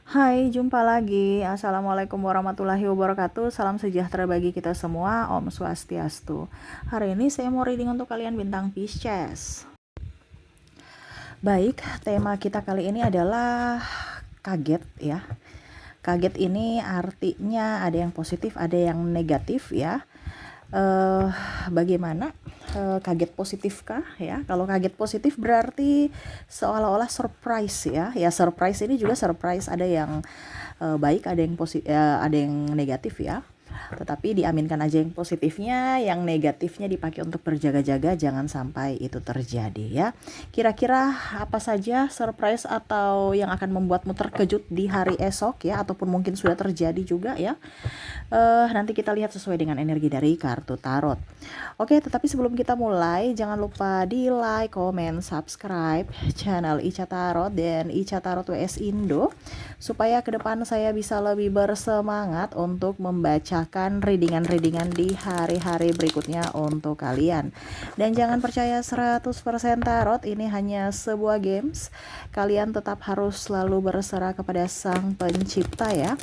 Hai, jumpa lagi. Assalamualaikum warahmatullahi wabarakatuh. Salam sejahtera bagi kita semua. Om Swastiastu. Hari ini saya mau reading untuk kalian bintang Pisces. Baik, tema kita kali ini adalah kaget ya. Kaget ini artinya ada yang positif, ada yang negatif ya. Bagaimana? Kaget positifkah ya? Kalau kaget positif berarti seolah-olah surprise ya. Ya surprise ini juga surprise, ada yang baik, ada yang ada yang negatif ya. Tetapi diaminkan aja yang positifnya, yang negatifnya dipakai untuk berjaga-jaga jangan sampai itu terjadi ya. Kira-kira apa saja surprise atau yang akan membuatmu terkejut di hari esok ya, ataupun mungkin sudah terjadi juga ya. Nanti kita lihat sesuai dengan energi dari kartu tarot. Oke, tetapi sebelum kita mulai, jangan lupa di like, comment, subscribe channel Ica Tarot dan Ica Tarot WS Indo, supaya ke depan saya bisa lebih bersemangat untuk membacakan readingan-readingan di hari-hari berikutnya untuk kalian. Dan jangan percaya 100% tarot, ini hanya sebuah games. Kalian tetap harus selalu berserah kepada Sang Pencipta ya.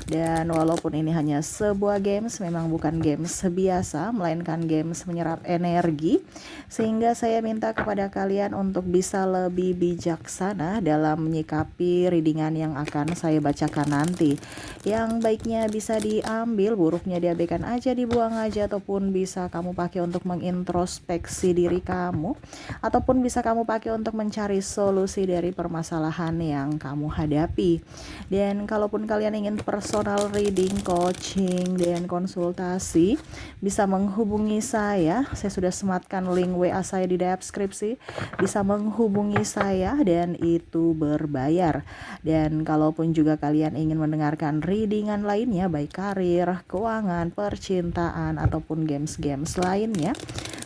Dan walaupun ini hanya sebuah games, memang bukan games biasa, melainkan games menyerap energi, sehingga saya minta kepada kalian untuk bisa lebih bijaksana dalam menyikapi readingan yang akan saya bacakan nanti. Yang baiknya bisa diambil, buruknya diabaikan aja, dibuang aja, ataupun bisa kamu pakai untuk mengintrospeksi diri kamu, ataupun bisa kamu pakai untuk mencari solusi dari permasalahan yang kamu hadapi. Dan kalaupun kalian ingin personal reading, coaching, dan konsultasi, bisa menghubungi saya sudah sematkan link WA saya di deskripsi. Bisa menghubungi saya dan itu berbayar. Dan kalaupun juga kalian ingin mendengarkan readingan lainnya, baik karir, keuangan, percintaan, ataupun games-games lainnya,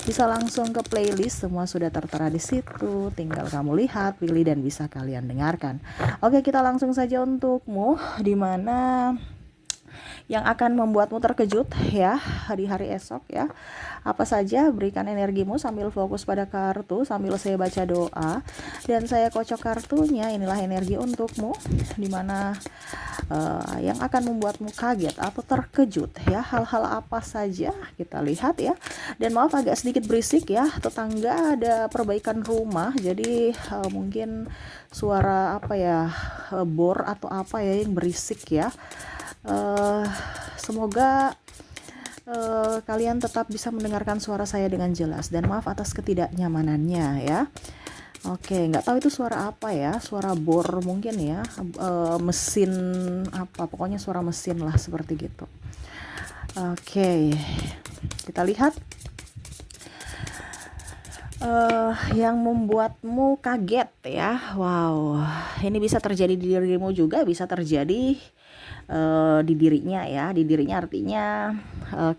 bisa langsung ke playlist, semua sudah tertera di situ. Tinggal kamu lihat, pilih, dan bisa kalian dengarkan. Oke, kita langsung saja untukmu, dimana yang akan membuatmu terkejut ya di hari esok ya. Apa saja, berikan energimu sambil fokus pada kartu, sambil saya baca doa dan saya kocok kartunya. Inilah energi untukmu, dimana yang akan membuatmu kaget atau terkejut ya. Hal-hal apa saja kita lihat ya. Dan maaf agak sedikit berisik ya, tetangga ada perbaikan rumah, jadi mungkin suara apa ya, bor atau apa ya yang berisik ya. Semoga kalian tetap bisa mendengarkan suara saya dengan jelas, dan maaf atas ketidaknyamanannya ya. Oke, nggak tahu itu suara apa ya, suara bor mungkin ya, mesin apa, pokoknya suara mesin lah seperti gitu. Oke, kita lihat yang membuatmu kaget ya. Wow, ini bisa terjadi di dirimu juga, bisa terjadi di dirinya ya. Di dirinya artinya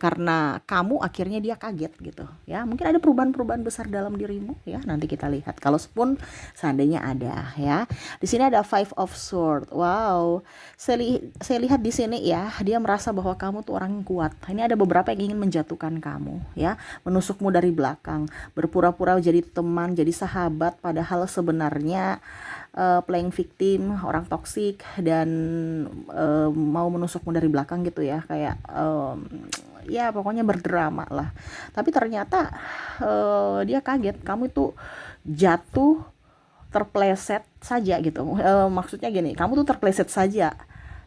karena kamu akhirnya dia kaget gitu ya. Mungkin ada perubahan-perubahan besar dalam dirimu ya. Nanti kita lihat. Kalau pun seandainya ada ya. Di sini ada Five of Swords. Wow, saya lihat di sini ya, dia merasa bahwa kamu tuh orang yang kuat. Ini ada beberapa yang ingin menjatuhkan kamu ya, menusukmu dari belakang, berpura-pura jadi teman, jadi sahabat, padahal sebenarnya playing victim, orang toksik, dan mau menusukmu dari belakang gitu ya, kayak ya pokoknya berdrama lah. Tapi ternyata dia kaget kamu itu jatuh, terpleset saja gitu. Maksudnya gini, kamu tuh terpleset saja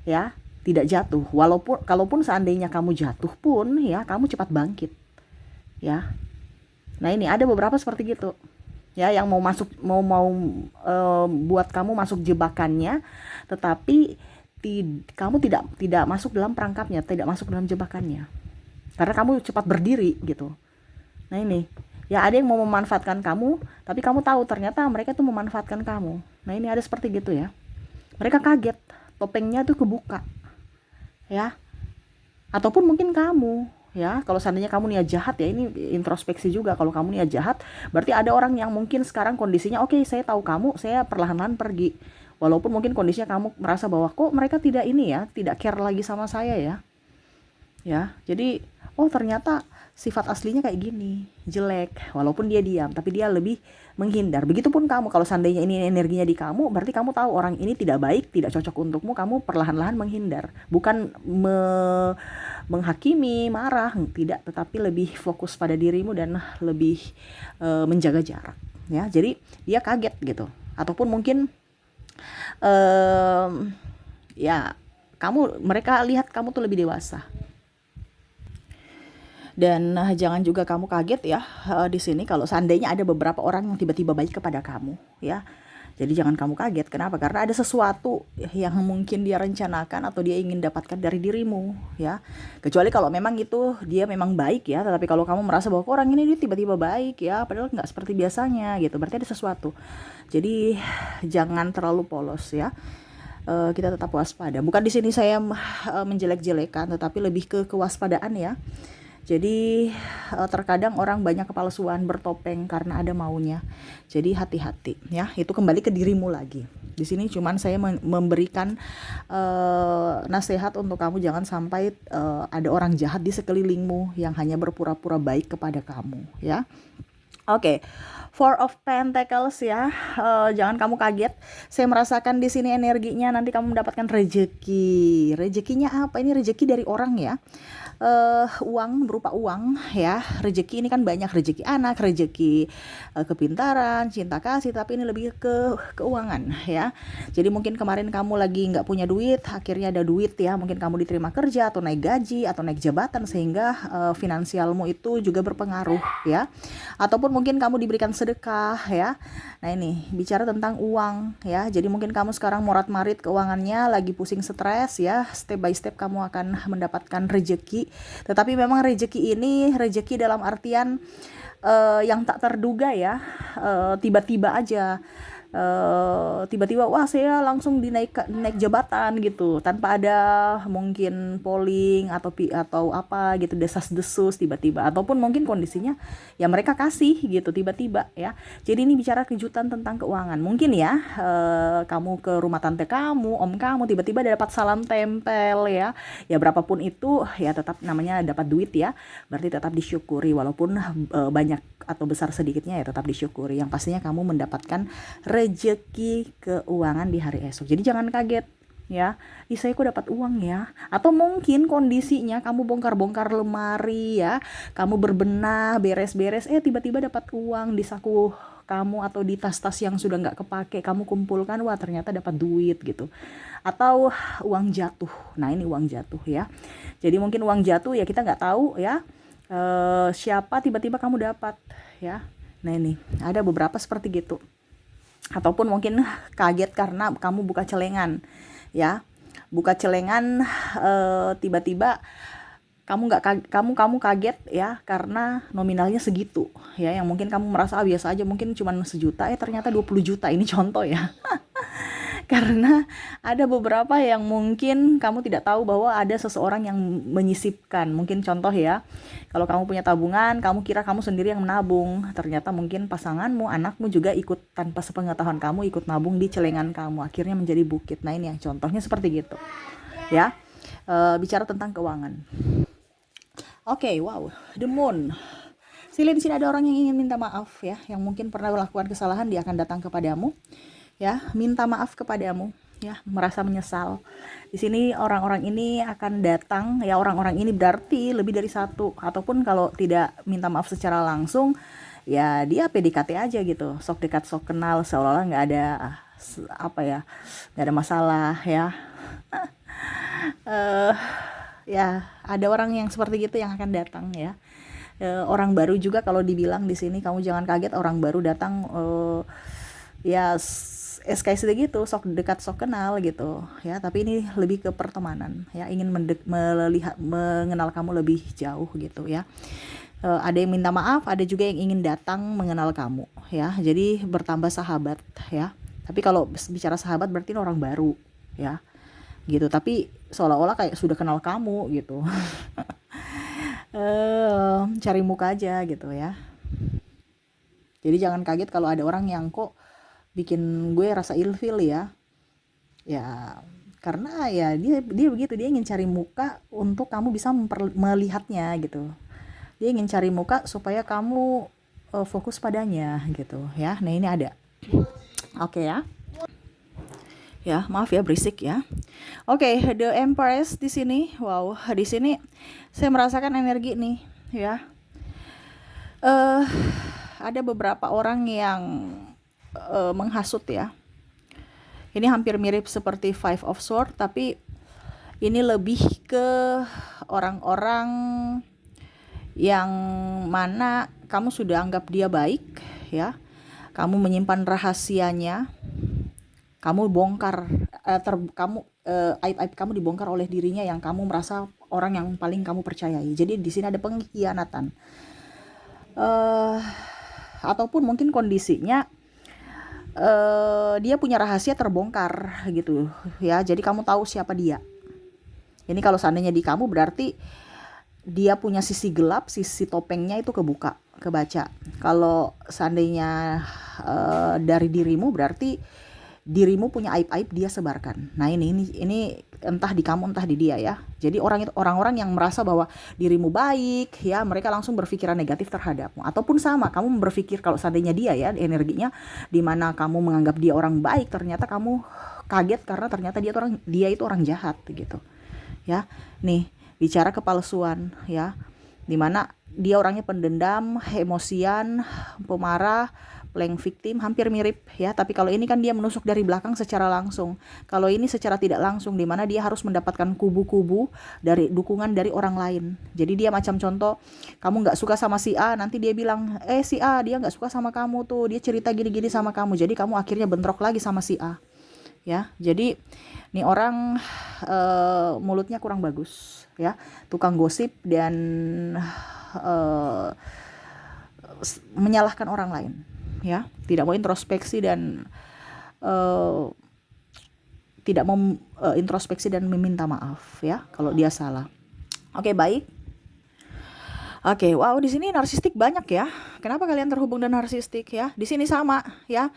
ya, tidak jatuh. Walaupun kalaupun seandainya kamu jatuh pun ya, kamu cepat bangkit ya. Nah ini ada beberapa seperti gitu ya, yang mau masuk, buat kamu masuk jebakannya, tetapi kamu tidak masuk dalam perangkapnya, tidak masuk dalam jebakannya, karena kamu cepat berdiri gitu. Nah ini ya, ada yang mau memanfaatkan kamu, tapi kamu tahu ternyata mereka tuh memanfaatkan kamu. Nah ini ada seperti gitu ya, mereka kaget, topengnya tuh kebuka ya. Ataupun mungkin kamu ya, kalau seandainya kamu niat jahat ya, ini introspeksi juga. Kalau kamu niat jahat, berarti ada orang yang mungkin sekarang kondisinya oke, saya tahu kamu, saya perlahan-lahan pergi. Walaupun mungkin kondisinya kamu merasa bahwa kok mereka tidak ini ya, tidak care lagi sama saya ya. Ya, jadi oh ternyata sifat aslinya kayak gini, jelek. Walaupun dia diam, tapi dia lebih menghindar. Begitupun kamu, kalau seandainya ini energinya di kamu, berarti kamu tahu orang ini tidak baik, tidak cocok untukmu, kamu perlahan-lahan menghindar. Bukan menghakimi, marah, tidak, tetapi lebih fokus pada dirimu dan lebih menjaga jarak. Ya, jadi dia kaget gitu. Ataupun mungkin ya mereka lihat kamu tuh lebih dewasa. Dan jangan juga kamu kaget ya di sini kalau seandainya ada beberapa orang yang tiba-tiba baik kepada kamu ya. Jadi jangan kamu kaget. Kenapa? Karena ada sesuatu yang mungkin dia rencanakan atau dia ingin dapatkan dari dirimu ya. Kecuali kalau memang itu dia memang baik ya. Tetapi kalau kamu merasa bahwa orang ini dia tiba-tiba baik ya, padahal nggak seperti biasanya gitu, berarti ada sesuatu. Jadi jangan terlalu polos ya. Kita tetap waspada. Bukan di sini saya menjelek-jelekan, tetapi lebih ke kewaspadaan ya. Jadi terkadang orang banyak kepalsuan, bertopeng karena ada maunya. Jadi hati-hati ya. Itu kembali ke dirimu lagi. Di sini cuman saya memberikan nasihat untuk kamu, jangan sampai ada orang jahat di sekelilingmu yang hanya berpura-pura baik kepada kamu ya. Oke, Four of Pentacles ya. Jangan kamu kaget. Saya merasakan di sini energinya nanti kamu mendapatkan rezeki. Rezekinya apa? Ini rezeki dari orang ya. Uang, berupa uang ya. Rezeki ini kan banyak, rezeki anak, rezeki kepintaran, cinta kasih, tapi ini lebih ke keuangan ya. Jadi mungkin kemarin kamu lagi nggak punya duit, akhirnya ada duit ya. Mungkin kamu diterima kerja atau naik gaji atau naik jabatan, sehingga finansialmu itu juga berpengaruh ya. Ataupun mungkin kamu diberikan sedekah ya. Nah ini bicara tentang uang ya. Jadi mungkin kamu sekarang morat-marit keuangannya, lagi pusing, stres ya. Step by step kamu akan mendapatkan rezeki. Tetapi memang rezeki ini rezeki dalam artian yang tak terduga ya. Tiba-tiba aja. Tiba-tiba wah saya langsung naik jabatan gitu, tanpa ada mungkin polling atau apa gitu, desas-desus tiba-tiba, ataupun mungkin kondisinya ya mereka kasih gitu tiba-tiba ya. Jadi ini bicara kejutan tentang keuangan. Mungkin ya kamu ke rumah tante kamu, om kamu, tiba-tiba dapat salam tempel ya. Ya berapapun itu ya tetap namanya dapat duit ya. Berarti tetap disyukuri, walaupun banyak atau besar sedikitnya ya tetap disyukuri. Yang pastinya kamu mendapatkan rezeki keuangan di hari esok. Jadi jangan kaget ya, saya kok dapat uang ya. Atau mungkin kondisinya kamu bongkar-bongkar lemari ya, kamu berbenah, beres-beres, tiba-tiba dapat uang di saku kamu atau di tas-tas yang sudah nggak kepake, kamu kumpulkan, wah ternyata dapat duit gitu. Atau uang jatuh. Nah ini uang jatuh ya. Jadi mungkin uang jatuh ya, kita nggak tahu ya siapa, tiba-tiba kamu dapat ya. Nah ini ada beberapa seperti gitu. Ataupun mungkin kaget karena kamu buka celengan ya, buka celengan tiba-tiba kamu kaget ya karena nominalnya segitu ya, yang mungkin kamu merasa biasa aja, mungkin cuma 1 juta ternyata 20 juta. Ini contoh ya. Karena ada beberapa yang mungkin kamu tidak tahu bahwa ada seseorang yang menyisipkan. Mungkin contoh ya, kalau kamu punya tabungan, kamu kira kamu sendiri yang menabung, ternyata mungkin pasanganmu, anakmu juga ikut tanpa sepengetahuan kamu, ikut nabung di celengan kamu, akhirnya menjadi bukit. Nah ini yang contohnya seperti gitu ya. Bicara tentang keuangan. Oke, wow, the moon. Sila di sini ada orang yang ingin minta maaf ya, yang mungkin pernah melakukan kesalahan, dia akan datang kepadamu ya, minta maaf kepadamu ya, merasa menyesal. Di sini orang-orang ini akan datang ya. Orang-orang ini berarti lebih dari satu, ataupun kalau tidak minta maaf secara langsung ya dia PDKT aja gitu, sok dekat sok kenal, seolah-olah nggak ada nggak ada masalah ya. Ya ada orang yang seperti gitu yang akan datang ya. Orang baru juga kalau dibilang di sini, kamu jangan kaget orang baru datang ya kayak gitu, sok dekat sok kenal gitu ya. Tapi ini lebih ke pertemanan ya, ingin mengenal kamu lebih jauh gitu ya. Ada yang minta maaf, ada juga yang ingin datang mengenal kamu ya. Jadi bertambah sahabat ya. Tapi kalau bicara sahabat berarti ini orang baru ya gitu, tapi seolah-olah kayak sudah kenal kamu gitu. Cari muka aja gitu ya. Jadi jangan kaget kalau ada orang yang kok bikin gue rasa ilfil ya. Ya karena ya dia begitu, dia ingin cari muka untuk kamu bisa melihatnya gitu. Dia ingin cari muka supaya kamu fokus padanya gitu ya. Nah, ini ada. Oke ya. Ya, maaf ya berisik ya. Oke, The Empress di sini. Wow, di sini saya merasakan energi nih ya. eh ada beberapa orang yang menghasut ya. Ini hampir mirip seperti Five of Swords, tapi ini lebih ke orang-orang yang mana kamu sudah anggap dia baik ya. Kamu menyimpan rahasianya, kamu bongkar aib-aib kamu dibongkar oleh dirinya yang kamu merasa orang yang paling kamu percayai. Jadi di sini ada pengkhianatan. Ataupun mungkin kondisinya dia punya rahasia terbongkar gitu ya. Jadi kamu tahu siapa dia. Ini kalau seandainya di kamu berarti dia punya sisi gelap, sisi topengnya itu kebaca. Kalau seandainya dari dirimu berarti dirimu punya aib-aib dia sebarkan. Nah, ini entah di kamu entah di dia ya. Jadi orang-orang yang merasa bahwa dirimu baik ya, mereka langsung berpikiran negatif terhadapmu. Ataupun sama, kamu berpikir kalau seandainya dia ya, energinya di mana kamu menganggap dia orang baik, ternyata kamu kaget karena ternyata dia itu orang jahat gitu. Ya. Nih, bicara kepalsuan ya. Di mana dia orangnya pendendam, emosian, pemarah, playing victim, hampir mirip ya. Tapi kalau ini kan dia menusuk dari belakang secara langsung. Kalau ini secara tidak langsung, di mana dia harus mendapatkan kubu-kubu dari dukungan dari orang lain. Jadi dia macam contoh, kamu nggak suka sama si A, nanti dia bilang, si A dia nggak suka sama kamu tuh, dia cerita gini-gini sama kamu. Jadi kamu akhirnya bentrok lagi sama si A. Ya, jadi nih orang mulutnya kurang bagus ya, tukang gosip dan menyalahkan orang lain ya, tidak mau introspeksi dan tidak mau introspeksi dan meminta maaf ya kalau dia salah. Oke, baik. Oke, wow, di sini narsistik banyak ya. Kenapa kalian terhubung dengan narsistik ya? Di sini sama ya.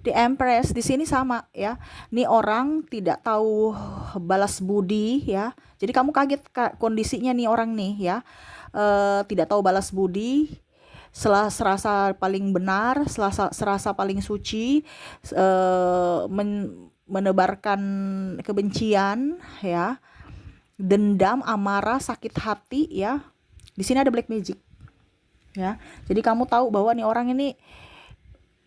The Empress di sini sama ya. Nih orang tidak tahu balas budi ya. Jadi kamu kaget kondisinya nih orang nih ya. Tidak tahu balas budi, serasa paling benar, serasa paling suci, menebarkan kebencian ya, dendam, amarah, sakit hati ya. Di sini ada black magic ya. Jadi kamu tahu bahwa nih orang ini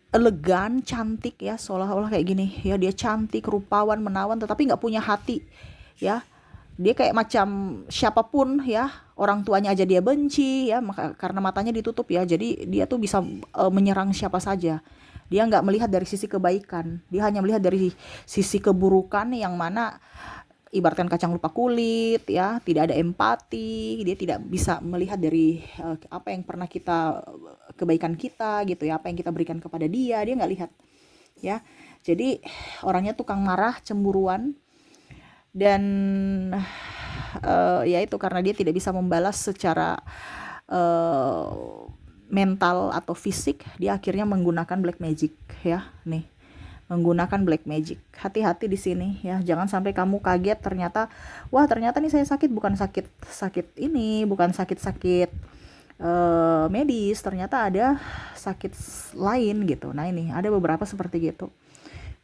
elegan, cantik ya, seolah-olah kayak gini ya, dia cantik, rupawan, menawan, tetapi nggak punya hati ya. Dia kayak macam siapapun ya, orang tuanya aja dia benci ya, karena matanya ditutup ya. Jadi dia tuh bisa menyerang siapa saja. Dia nggak melihat dari sisi kebaikan, dia hanya melihat dari sisi keburukan, yang mana ibaratkan kacang lupa kulit ya, tidak ada empati, dia tidak bisa melihat dari apa yang pernah kebaikan kita gitu ya, apa yang kita berikan kepada dia nggak lihat ya. Jadi orangnya tukang marah, cemburuan, dan ya itu karena dia tidak bisa membalas secara mental atau fisik, dia akhirnya menggunakan black magic ya. Nih, menggunakan black magic. Hati-hati di sini ya, jangan sampai kamu kaget ternyata nih saya sakit, bukan sakit ini, bukan sakit medis, ternyata ada sakit lain gitu. Nah, ini ada beberapa seperti gitu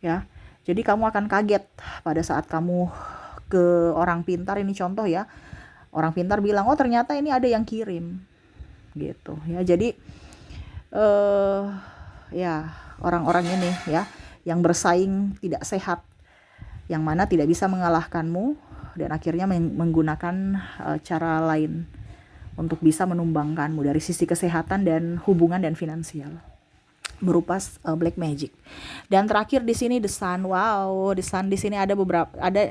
ya. Jadi kamu akan kaget pada saat kamu ke orang pintar, ini contoh ya, orang pintar bilang, oh ternyata ini ada yang kirim gitu ya. Jadi ya orang-orang ini ya yang bersaing tidak sehat, yang mana tidak bisa mengalahkanmu dan akhirnya menggunakan cara lain untuk bisa menumbangkanmu dari sisi kesehatan dan hubungan dan finansial berupa black magic. Dan terakhir di sini the sun. Wow, the sun di sini ada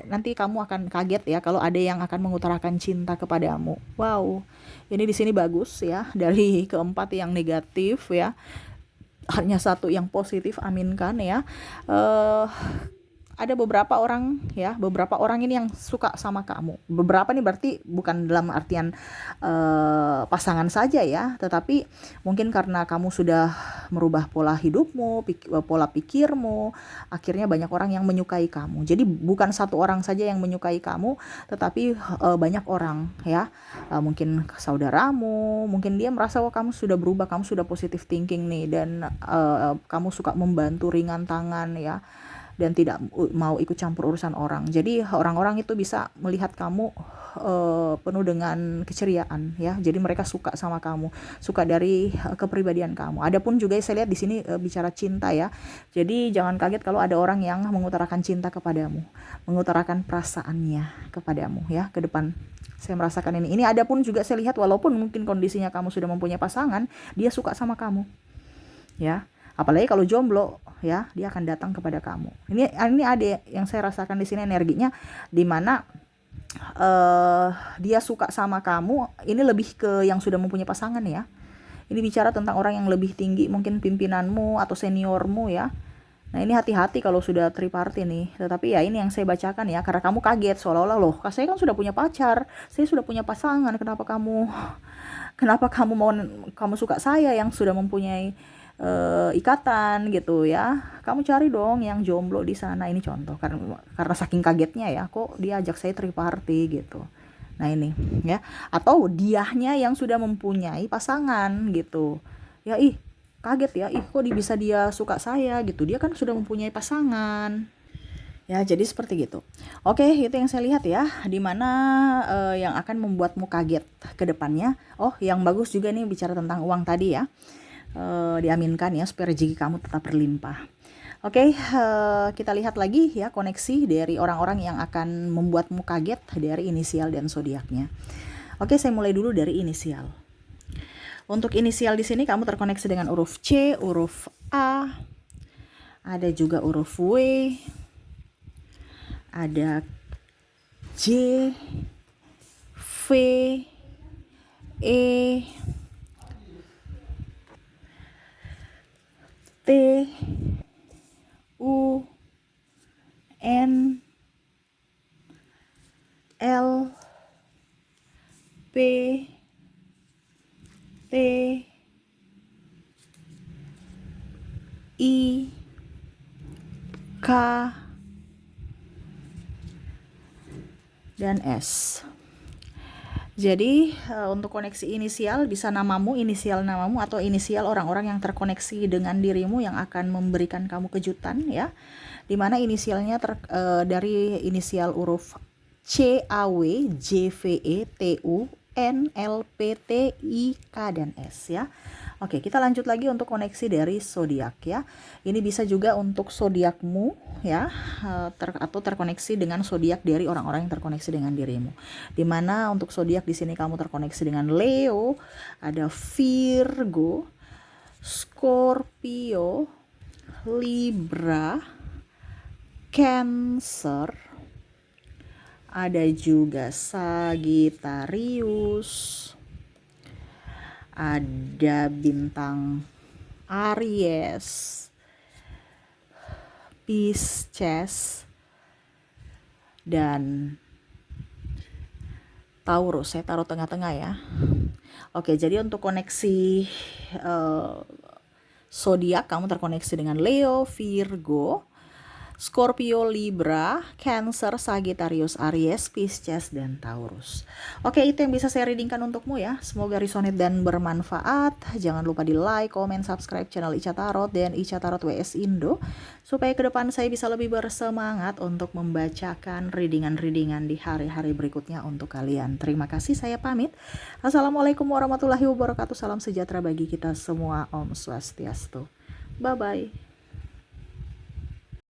nanti kamu akan kaget ya kalau ada yang akan mengutarakan cinta kepadamu. Wow. Ini di sini bagus ya, dari keempat yang negatif ya. Hanya satu yang positif, aminkan ya. ada beberapa orang ya, beberapa orang ini yang suka sama kamu. Beberapa nih berarti bukan dalam artian pasangan saja ya, tetapi mungkin karena kamu sudah merubah pola hidupmu, pola pikirmu, akhirnya banyak orang yang menyukai kamu. Jadi bukan satu orang saja yang menyukai kamu, tetapi banyak orang ya. Mungkin saudaramu, mungkin dia merasa oh kamu sudah berubah, kamu sudah positive thinking nih, dan kamu suka membantu ringan tangan ya, dan tidak mau ikut campur urusan orang. Jadi orang-orang itu bisa melihat kamu penuh dengan keceriaan ya. Jadi mereka suka sama kamu, suka dari kepribadian kamu. Adapun juga saya lihat di sini bicara cinta ya. Jadi jangan kaget kalau ada orang yang mengutarakan cinta kepadamu, mengutarakan perasaannya kepadamu ya ke depan. Saya merasakan ini. Ini ada pun juga saya lihat walaupun mungkin kondisinya kamu sudah mempunyai pasangan, dia suka sama kamu. Ya. Apalagi kalau jomblo ya, dia akan datang kepada kamu. Ini ada yang saya rasakan di sini energinya, di mana dia suka sama kamu. Ini lebih ke yang sudah mempunyai pasangan ya. Ini bicara tentang orang yang lebih tinggi, mungkin pimpinanmu atau seniormu ya. Nah ini hati-hati kalau sudah triparty nih. Tetapi ya ini yang saya bacakan ya, karena kamu kaget seolah-olah loh, saya kan sudah punya pacar, saya sudah punya pasangan, kenapa kamu mau, kamu suka saya yang sudah mempunyai ikatan gitu ya. Kamu cari dong yang jomblo di sana. Ini contoh karena saking kagetnya ya, kok dia ajak saya triparty gitu. Nah ini ya, atau diahnya yang sudah mempunyai pasangan gitu ya, kaget ya, kok bisa dia suka saya gitu, dia kan sudah mempunyai pasangan ya. Jadi seperti gitu. Oke, itu yang saya lihat ya, dimana yang akan membuatmu kaget ke depannya. Oh yang bagus juga nih bicara tentang uang tadi ya, diaminkan ya supaya rezeki kamu tetap berlimpah. Oke, kita lihat lagi ya koneksi dari orang-orang yang akan membuatmu kaget dari inisial dan zodiaknya. Oke, saya mulai dulu dari inisial. Untuk inisial di sini kamu terkoneksi dengan huruf C, huruf A, ada juga huruf W, ada J, V, E, T, U, N, L, P, T, I, K, dan S. Jadi untuk koneksi inisial bisa namamu, inisial namamu, atau inisial orang-orang yang terkoneksi dengan dirimu yang akan memberikan kamu kejutan ya. Dimana inisialnya dari inisial huruf C, A, W, J, V, E, T, U, N, L, P, T, I, K, dan S ya. Oke, kita lanjut lagi untuk koneksi dari zodiak ya. Ini bisa juga untuk zodiakmu ya, atau terkoneksi dengan zodiak dari orang-orang yang terkoneksi dengan dirimu. Dimana untuk zodiak di sini kamu terkoneksi dengan Leo, ada Virgo, Scorpio, Libra, Cancer, ada juga Sagittarius, ada bintang Aries, Pisces, dan Taurus. Saya taruh tengah-tengah ya. Oke, jadi untuk koneksi zodiak kamu terkoneksi dengan Leo, Virgo, Scorpio, Libra, Cancer, Sagittarius, Aries, Pisces, dan Taurus. Oke, itu yang bisa saya readingkan untukmu ya. Semoga resonate dan bermanfaat. Jangan lupa di like, comment, subscribe channel Ica Tarot dan Ica Tarot WS Indo, supaya ke depan saya bisa lebih bersemangat untuk membacakan readingan-readingan di hari-hari berikutnya untuk kalian. Terima kasih, saya pamit. Assalamualaikum warahmatullahi wabarakatuh. Salam sejahtera bagi kita semua. Om Swastiastu. Bye-bye.